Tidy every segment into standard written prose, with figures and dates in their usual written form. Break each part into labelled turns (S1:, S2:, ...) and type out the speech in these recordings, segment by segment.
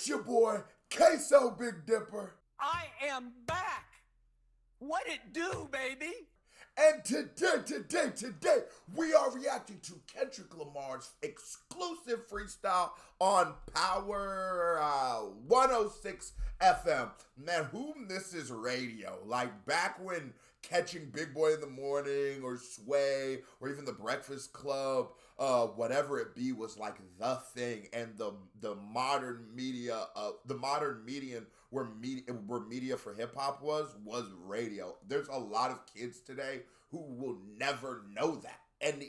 S1: It's your boy, Queso Big Dipper.
S2: I am back. What it do, baby?
S1: And today, we are reacting to Kendrick Lamar's exclusive freestyle on Power 106 FM. Man, who misses radio? Like back when catching Big Boy in the Morning or Sway or even the Breakfast Club, whatever it be, was like the thing. And the modern media, the modern medium where media for hip hop was radio. There's a lot of kids today who will never know that, and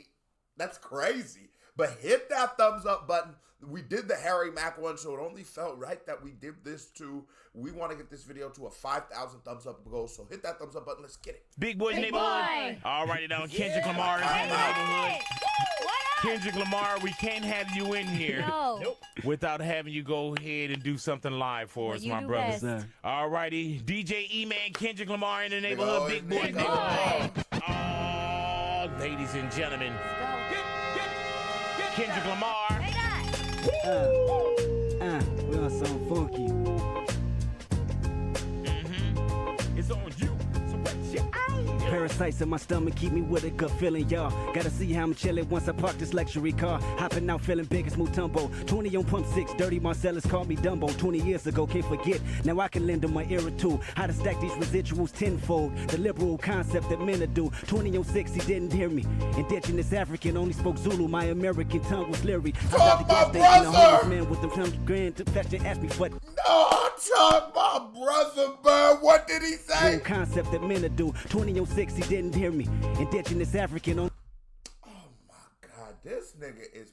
S1: that's crazy. But hit that thumbs up button. We did the Harry Mack one, so it only felt right that we did this too. We want to get this video to a 5,000 thumbs up goal, so hit that thumbs up button. Let's get it.
S3: Big Boy's Neighborhood. All righty now, Kendrick Lamar is in the neighborhood. Kendrick Lamar, we can't have you in here without having you go ahead and do something live for us, my brothers. All righty, DJ E-Man, Kendrick Lamar in the neighborhood, Big Boy's Neighborhood. Ladies and gentlemen, Kendrick Lamar.
S4: We on something funky.
S3: It's on you. So what's your
S4: Parasites in my stomach keep me with a good feeling, y'all. Gotta see how I'm chillin' once I park this luxury car. Hopping out feeling big as Mutombo. 20 on pump 6, Dirty Marcellus called me Dumbo. 20 years ago, can't forget. Now I can lend them my ear or two. How to stack these residuals tenfold. The liberal concept that men do. 20 on 6, he didn't hear me. Indigenous African, only spoke Zulu. My American tongue was leery. I got the gas station, a homeless man with them $100 to fetch and ask me for.
S1: No, talk my brother, man. What did he say?
S4: Concept that men do. 20 on 6, he didn't hear me. Indigenous African on.
S1: Oh my God, this nigga is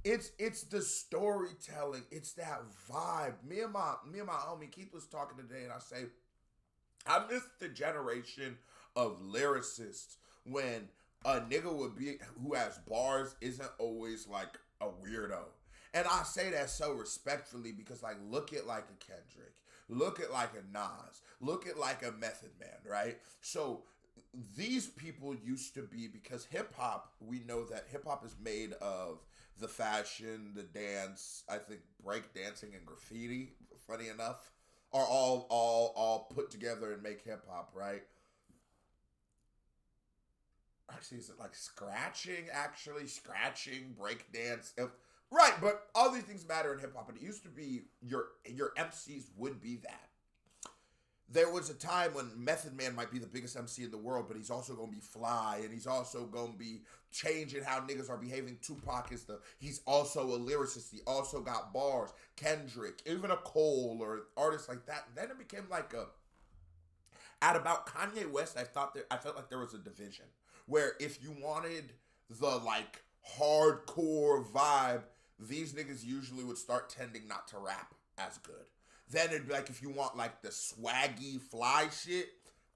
S1: It's the storytelling. It's that vibe. Me and my homie Keith was talking today, and I say, I miss the generation of lyricists when a nigga would be who has bars isn't always like a weirdo. And I say that so respectfully because, like, look at like a Kendrick, look at like a Nas, look at like a Method Man, right? So these people used to be, because hip hop, we know that hip hop is made of the fashion, the dance, I think break dancing and graffiti, funny enough, are all put together and make hip hop, right? Actually, is it like scratching, break dance? Right, but all these things matter in hip hop, and it used to be your MCs would be that. There was a time when Method Man might be the biggest MC in the world, but he's also going to be fly, and he's also going to be changing how niggas are behaving. Tupac is he's also a lyricist. He also got bars. Kendrick, even a Cole or artists like that. And then it became like at about Kanye West, I felt like there was a division where if you wanted the like hardcore vibe, these niggas usually would start tending not to rap as good. Then it'd be like, if you want like the swaggy fly shit,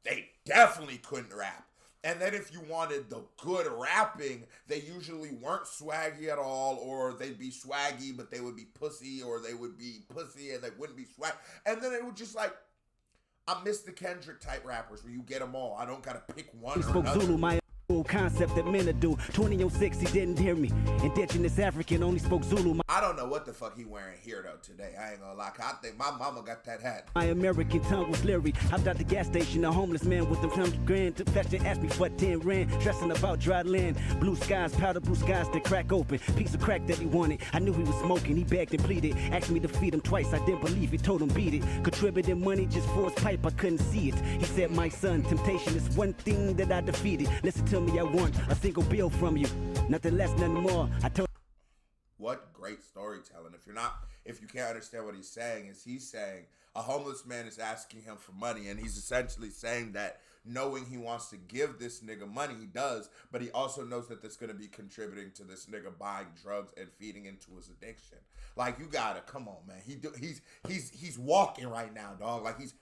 S1: they definitely couldn't rap. And then if you wanted the good rapping, they usually weren't swaggy at all, or they'd be swaggy, but they would be pussy, or they would be pussy and they wouldn't be swag. And then it would just like, I miss the Kendrick type rappers where you get them all. I don't gotta pick one or another.
S4: Concept that men do. 20 on 6, he didn't hear me. Indigenous African, only spoke Zulu.
S1: I don't know what the fuck he wearing here though today. I ain't gonna lie. I think my mama got that hat.
S4: My American tongue was leery. Hopped out the gas station, a homeless man with them $100 to fetch and ask me for 10 rand. Stressing about dry land, blue skies, powder blue skies that crack open. Piece of crack that he wanted. I knew he was smoking. He begged and pleaded. Asked me to feed him twice. I didn't believe it. Told him beat it. Contributed money just for his pipe. I couldn't see it. He said, my son, temptation is one thing that I defeated. Listen to me, I want a single bill from you, nothing less, nothing more. I told.
S1: What great storytelling! If you can't understand what he's saying, he's saying a homeless man is asking him for money, and he's essentially saying that knowing he wants to give this nigga money, he does, but he also knows that that's going to be contributing to this nigga buying drugs and feeding into his addiction. Like, you gotta come on, man. He's walking right now, dog. Like he's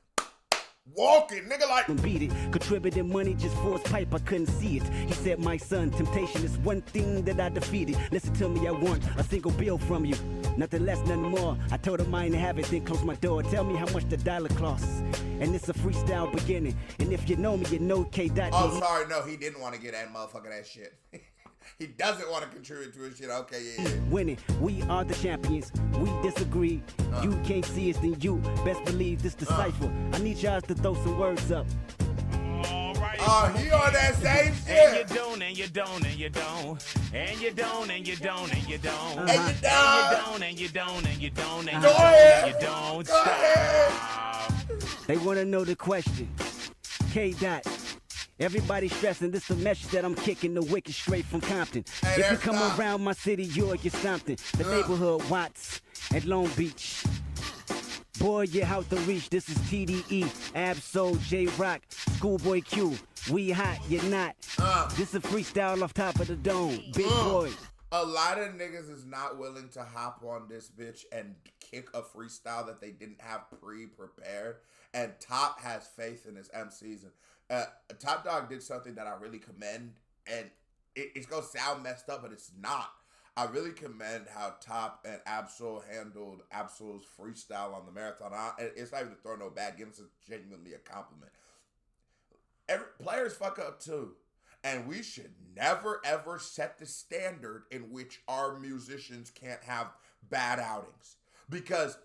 S1: walking, nigga, like
S4: beat it. Contributed money just for his pipe, I couldn't see it. He said, my son, temptation is one thing that I defeated. Listen to me, I want a single bill from you, nothing less, nothing more. I told him I ain't have it, then close my door. Tell me how much the dollar costs. And it's a freestyle beginning. And if you know me, you know K.
S1: Oh, sorry, no, he didn't want to get that motherfucker that shit. He doesn't want to contribute to his shit. Okay, yeah.
S4: Winning, we are the champions. We disagree. You can't see us, then you best believe this the cipher. I need y'all to throw some words up.
S1: Oh, he on that same shit.
S3: And you don't, and you don't, and you don't. And you don't, and you don't, and you don't.
S1: And you don't.
S3: And you don't, and you don't, and you don't, and
S1: Go ahead.
S3: you don't
S1: Go ahead.
S3: stop.
S4: They want to know the question. K. Dot. Everybody stressing, this the message that I'm kicking the wicked straight from Compton.
S1: Hey,
S4: if you come
S1: not.
S4: around my city, you'll get something. The neighborhood Watts at Long Beach. Boy, you're out to reach. This is TDE, Absol, J-Rock, Schoolboy Q. We hot, you're not. This is a freestyle off top of the dome. Big boy.
S1: A lot of niggas is not willing to hop on this bitch and kick a freestyle that they didn't have pre-prepared. And Top has faith in his MCs. And Top Dog did something that I really commend. And it's going to sound messed up, but it's not. I really commend how Top and Absol handled Absol's freestyle on the marathon. It's not even to throw no bad gifts. It's genuinely a compliment. Players fuck up too. And we should never, ever set the standard in which our musicians can't have bad outings. Because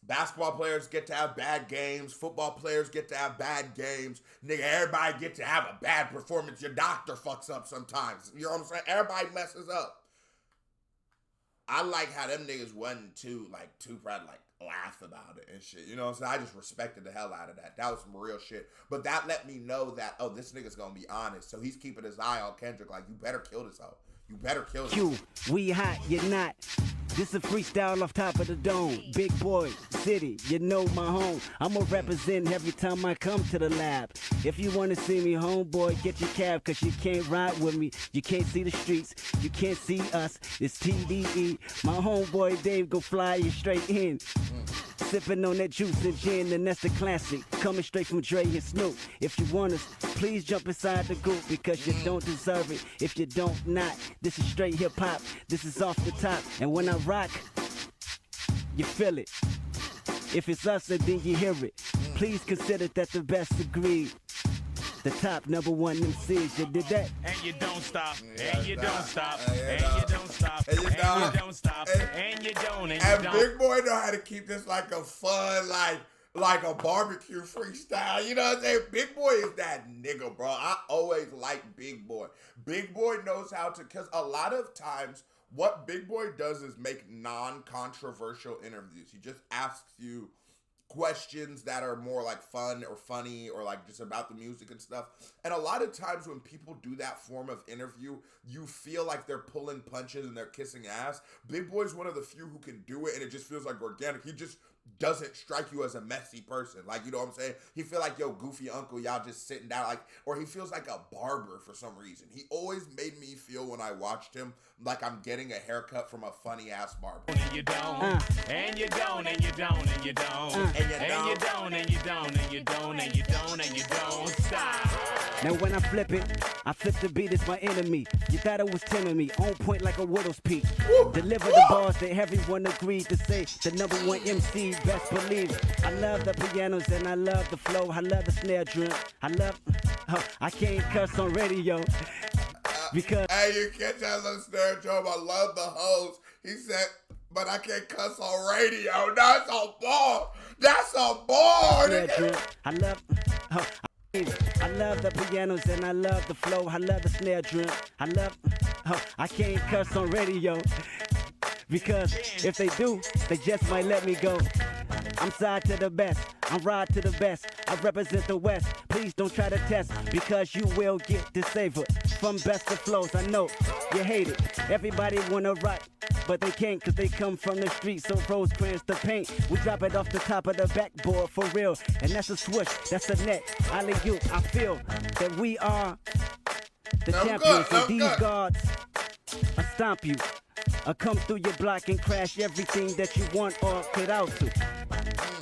S1: basketball players get to have bad games. Football players get to have bad games. Nigga, everybody get to have a bad performance. Your doctor fucks up sometimes. You know what I'm saying? Everybody messes up. I like how them niggas wasn't too proud to laugh about it and shit. You know what I'm saying? I just respected the hell out of that. That was some real shit. But that let me know that, oh, this nigga's gonna be honest. So he's keeping his eye on Kendrick. Like, you better kill this hoe. You better kill this.
S4: Q, we hot, you're not. This a freestyle off top of the dome. Big boy, city, you know my home. I'ma represent every time I come to the lab. If you wanna see me, homeboy, get your cab, cause you can't ride with me. You can't see the streets, you can't see us. It's TDE. My homeboy Dave go fly you straight in. Sipping on that juice and gin, and that's the classic. Coming straight from Dre and Snoop. If you want us, please jump inside the group, because you don't deserve it. If you don't not, this is straight hip hop. This is off the top. And when I rock, you feel it. If it's us, then you hear it. Please consider that the best agreed. The top #1 MCs, you did that.
S3: And you don't stop, and you don't stop, and you don't stop, and you don't stop, and you don't, and you
S1: And
S3: don't.
S1: Big Boy know how to keep this like a fun, like a barbecue freestyle. You know what I'm saying? Big Boy is that nigga, bro. I always like Big Boy. Big Boy knows how to, because a lot of times what Big Boy does is make non-controversial interviews. He just asks you questions that are more like fun or funny or like just about the music and stuff. And a lot of times when people do that form of interview, you feel like they're pulling punches and they're kissing ass. Big Boy's one of the few who can do it, and it just feels like organic. He just doesn't strike you as a messy person. Like, you know what I'm saying? He feel like, yo, goofy uncle, y'all just sitting down, like, or he feels like a barber for some reason. He always made me feel when I watched him like I'm getting a haircut from a funny ass barber.
S3: And you don't, and you don't, and you don't, and you don't, and you don't, and you don't, and you don't, and you don't, and you don't stop.
S4: Now when I flip it, I flip the beat as my enemy. You thought it was timid me, on point like a widow's peak. Deliver the bars that everyone agreed to say. The #1 MC, best believe it. I love the pianos and I love the flow. I love the snare drum. I can't cuss on radio. Because
S1: hey, you catch that little snare drum? I love the hoes. He said, but I can't cuss on radio. That's a bar. That's a bar.
S4: I love the pianos and I love the flow. I love the snare drum. I can't cuss on radio. Because if they do, they just might let me go. I'm side to the best, I'm ride to the best. I represent the West, please don't try to test, because you will get disabled. From best of flows, I know you hate it. Everybody wanna rock, but they can't, cause they come from the streets, so Rosecrans the paint. We drop it off the top of the backboard for real. And that's a swoosh, that's a net, alley-oop. I feel that we are the champions, and these guards, I stomp you. I come through your block and crash everything that you want or could out to.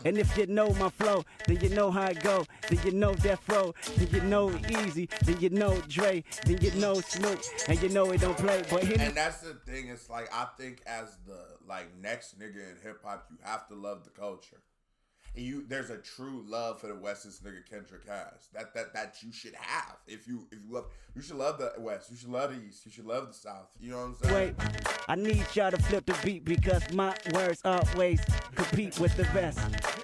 S4: And if you know my flow, then you know how it go. Then you know Death Row, then you know Easy, then you know Dre, then you know Snoop, and you know it don't play. But
S1: and that's the thing. It's like, I think as the next nigga in hip hop, you have to love the culture. And there's a true love for the West this nigga Kendrick has. That you should have. If you love, you should love the West. You should love the East. You should love the South. You know what I'm saying?
S4: Wait, I need y'all to flip the beat because my words always compete with the rest.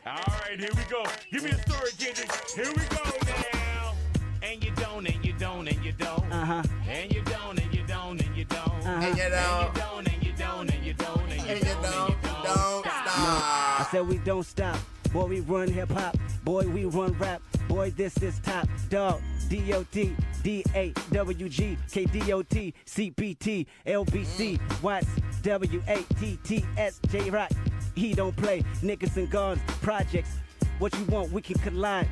S3: All right, here we go. Give me a story, Kendrick. Here we go now. And you don't, and you don't, and you don't. And you don't, and you don't, and you don't.
S1: And you don't,
S3: and you don't, and you don't, and you don't,
S1: and you don't stop.
S4: I said we don't stop. Boy, we run hip-hop. Boy, we run rap. Boy, this is top dog. D.O.T. D.A.W.G. K.D.O.T. C.P.T. L.B.C. Watts. W.A.T.T.S. J-Rock. He don't play. Niggas and guns. Projects. What you want, we can collide.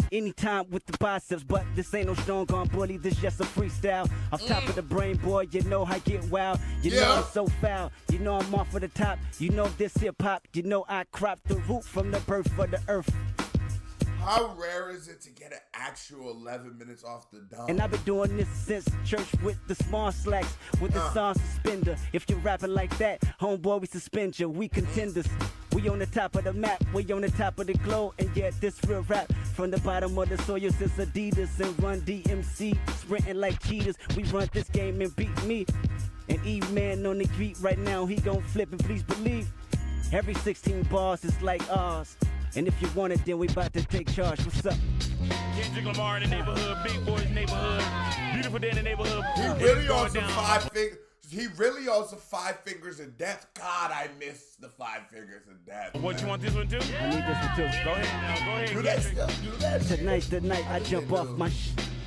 S4: Anytime with the biceps, but this ain't no strong arm bully, this just a freestyle. Off top of the brain, boy, you know I get wild. You know I'm so foul, you know I'm off of the top. You know this hip-hop, you know I cropped the root from the birth of the earth.
S1: How rare is it to get an actual 11 minutes off the dome?
S4: And I've been doing this since church with the small slacks, with the song suspender. If you're rapping like that, homeboy, we suspend you. We contenders. We on the top of the map, we on the top of the globe, and yet this real rap from the bottom of the soil since Adidas and Run DMC, sprinting like cheaters. We run this game and beat me. And E-Man on the beat right now, he gon' flip, and please believe every 16 bars is like ours. And if you want it, then we about to take charge. What's up?
S3: Kendrick Lamar in the neighborhood, Big Boys neighborhood, Beautiful Day in the neighborhood.
S1: He really on some 5 fingers. He really on some 5 fingers of death. God, I miss the 5 fingers of death.
S3: What, you want this one too?
S4: I need this one too.
S3: Go ahead now, go ahead.
S1: Do that stuff. Do that shit.
S4: Tonight's the night I jump off my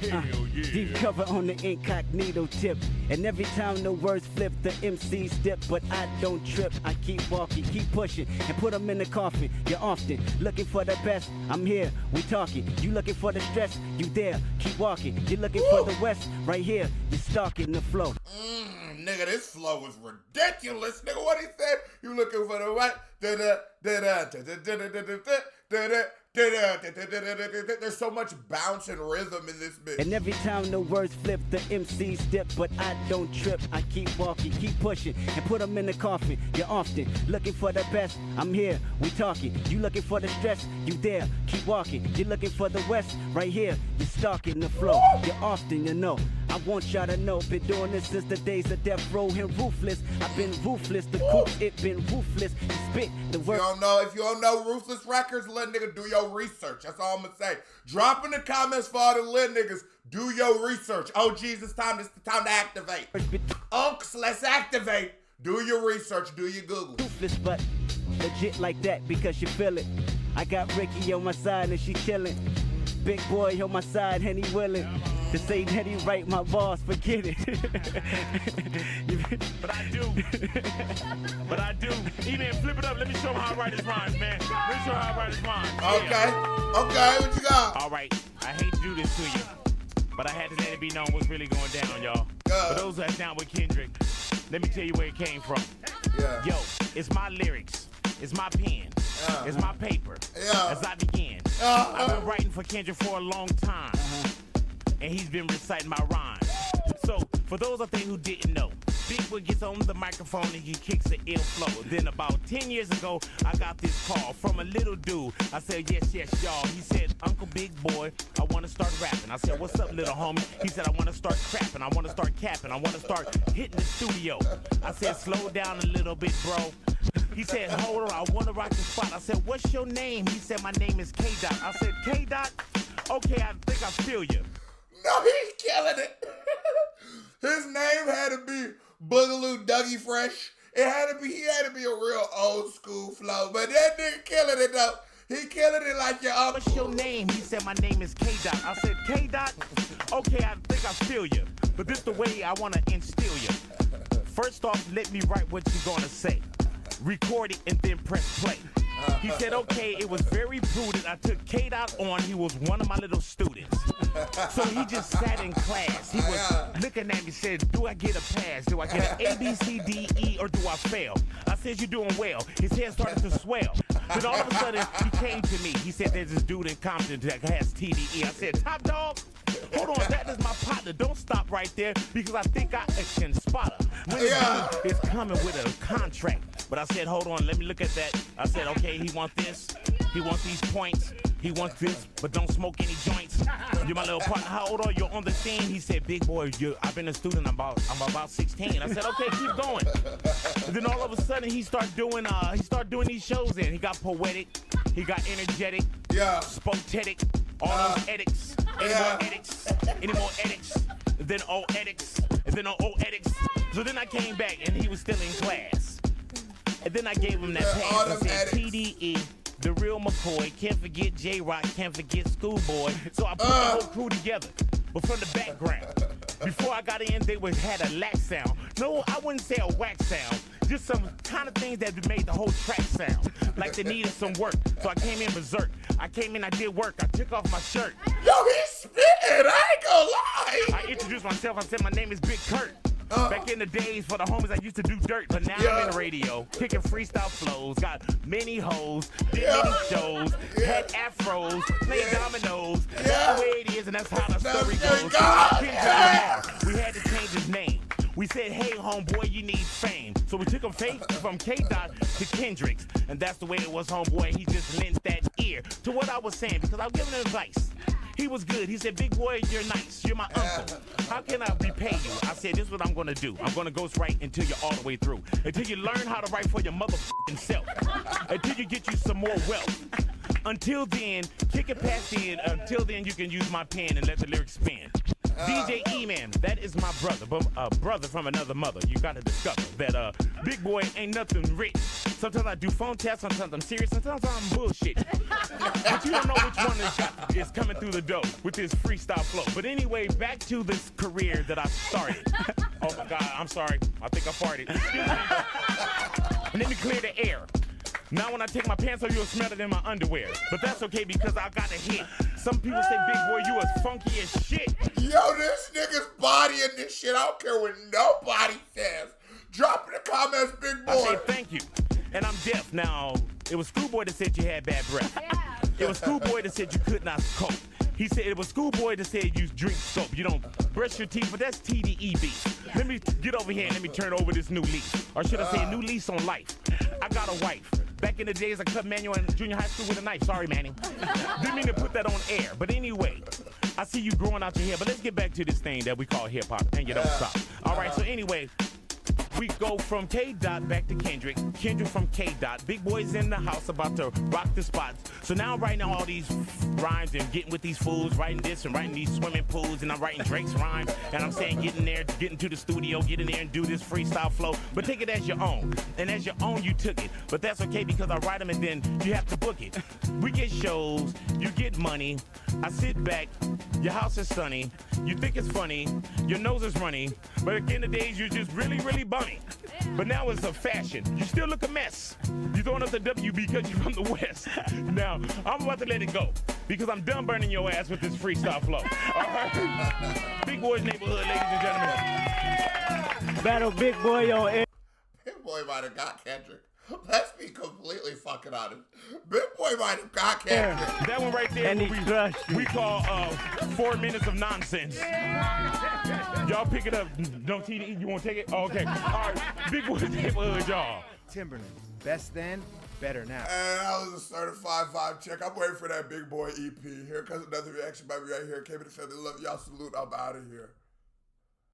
S4: deep cover on the incognito tip. And every time the words flip, the MCs dip. But I don't trip, I keep walking, keep pushing, and put them in the coffin. You're often looking for the best, I'm here, we talking. You looking for the stress, you there, keep walking. You're looking for the West, right here, you're stalking the flow.
S1: Nigga, this flow is ridiculous. Nigga, what he said? You looking for the what? There's so much bounce and rhythm in this bitch.
S4: And every time the words flip, the MCs dip. But I don't trip, I keep walking, keep pushing, and put them in the coffin. You're often looking for the best, I'm here, we talking. You looking for the stress, you there, keep walking. You're looking for the West, right here, you're stalking the flow. You're often, you know, I want y'all to know, been doing this since the days of death row and ruthless. I've been ruthless, the coop, it been ruthless. Spit the word.
S1: If you don't know Ruthless Records, let nigga do your research. That's all I'm gonna say. Drop in the comments for all the lit niggas. Do your research. Oh, Jesus, it's the time to activate. Unks, let's activate. Do your research. Do your Google.
S4: Ruthless, but legit like that because you feel it. I got Ricky on my side and she chillin'. Big boy on my side and he willing to say that he write my bars, forget it.
S3: But I do. E-Man, flip it up. Let me show him how I write his rhymes, man. Let me show him how I write his rhymes.
S1: Okay, what you got?
S3: All right, I hate to do this to you, but I had to let it be known what's really going down, y'all. For those that's down with Kendrick, let me tell you where it came from.
S1: Yeah.
S3: Yo, it's my lyrics. It's my pen. It's my paper. As I begin. I've been writing for Kendrick for a long time. And he's been reciting my rhymes. So, for those out there who didn't know, Big Boy gets on the microphone and he kicks the ill flow. Then about 10 years ago, I got this call from a little dude. I said, yes, y'all. He said, Uncle Big Boy, I want to start rapping. I said, what's up, little homie? He said, I want to start crapping. I want to start capping. I want to start hitting the studio. I said, slow down a little bit, bro. He said, hold on, I want to rock the spot. I said, what's your name? He said, my name is K-Dot. I said, K-Dot? Okay, I think I feel you.
S1: No, he's killing it. His name had to be Boogaloo Dougie Fresh. He had to be a real old school flow. But that nigga killing it though. He killing it like your uncle.
S3: What's your name? He said, my name is K-Dot. I said, K-Dot? Okay, I think I feel you. But this the way I want to instill you. First off, let me write what you're going to say. Record it and then press play. He said, okay, it was very prudent. I took K-Dot on. He was one of my little students. So he just sat in class. He was looking at me, said, do I get a pass? Do I get an A, B, C, D, E, or do I fail? I said, you're doing well. His head started to swell. Then all of a sudden, he came to me. He said, there's this dude in Compton that has TDE. I said, top dog, hold on, that is my partner. Don't stop right there because I think I can spot her. When the dude is coming with a contract. But I said, hold on, let me look at that. I said, okay, he want this. He wants these points. He wants this, but don't smoke any joints. You're my little partner. How old are you on the scene? He said, big boy, I've been a student. I'm about 16. I said, okay, keep going. And then all of a sudden, he started doing these shows. And he got poetic. He got energetic.
S1: Yeah.
S3: Spotetic. All those edicts. Any more edicts. Then edicts. And then edicts. So then I came back, and he was still in class. And then I gave him that pass. I said, TDE. The real McCoy, can't forget J-Rock, can't forget Schoolboy. So I put the whole crew together, but from the background. Before I got in, they had a lack sound. No, I wouldn't say a whack sound. Just some kind of things that made the whole track sound. Like they needed some work. So I came in berserk. I came in, I did work. I took off my shirt.
S1: Yo, he's spitting, I ain't gonna lie.
S3: I introduced myself. I said my name is Big Kurt. Back in the days for the homies, I used to do dirt, but now I'm in the radio, kicking freestyle flows, got many hoes, did many shows, had afros, played dominoes. That's the way it is, and that's how the story goes. We had to change his name. We said, hey, homeboy, you need fame. So we took him from K-Dot to Kendrick's, and that's the way it was, homeboy. He just lent that ear to what I was saying, because I was giving him advice. He was good. He said, big boy, you're nice. You're my uncle. How can I repay you? I said, this is what I'm going to do. I'm going to ghostwrite until you're all the way through. Until you learn how to write for your motherfucking self. Until you get you some more wealth. Until then, kick it past the end. Until then, you can use my pen and let the lyrics spin. DJ E-Man, that is my brother, but brother from another mother. You got to discover that big boy ain't nothing written. Sometimes I do phone tests, sometimes I'm serious, sometimes I'm bullshit. But you don't know which one is coming through the door with this freestyle flow. But anyway, back to this career that I started. Oh my God, I'm sorry. I think I farted. And let me clear the air. Now when I take my pants off, you'll smell it in my underwear. But that's okay because I got a hit. Some people say, big boy, you as funky as shit.
S1: Yo, this nigga's bodying this shit. I don't care what nobody says. Drop in the comments, big boy.
S3: I say thank you. And I'm deaf. Now, it was Schoolboy that said you had bad breath. Yeah. It was Schoolboy that said you could not cope. He said it was Schoolboy that said you drink soap. You don't brush your teeth, but that's TDEB. Let me get over here and let me turn over this new leaf. Or should I say a new lease on life. I got a wife. Back in the days, I cut manual in junior high school with a knife. Sorry, Manny. Didn't mean to put that on air. But anyway, I see you growing out your hair. But let's get back to this thing that we call hip-hop, and you don't stop. All right, so anyway, we go from K-Dot back to Kendrick. Kendrick from K-Dot. Big boy's in the house about to rock the spots. So now I'm writing all these rhymes and getting with these fools, writing this and writing these swimming pools, and I'm writing Drake's rhyme. And I'm saying get in there, get into the studio, get in there and do this freestyle flow. But take it as your own. And as your own, you took it. But that's okay because I write them and then you have to book it. We get shows, you get money. I sit back, your house is sunny. You think it's funny, your nose is runny. But at the end of the days, you're just really, really bummy. But now it's a fashion. You still look a mess. You throwing up the W because you're from the West. Now, I'm about to let it go because I'm done burning your ass with this freestyle flow. All right? Big Boy's Neighborhood, ladies and gentlemen.
S4: Battle Big Boy on air.
S1: Big Boy might have got Kendrick. Let's be completely fucking honest. Big Boy might have got Kendrick.
S3: That one right there,
S4: And
S3: we call 4 minutes of nonsense. Y'all pick it up. Don't TDE, you want to take it? Oh, okay. All right. Big Boy's Neighborhood, y'all.
S5: Timberland, best then, better now.
S1: And that was a certified vibe check. I'm waiting for that Big Boy EP. Here comes another reaction by me right here. Came in to say they love y'all. Salute. I'm out of here.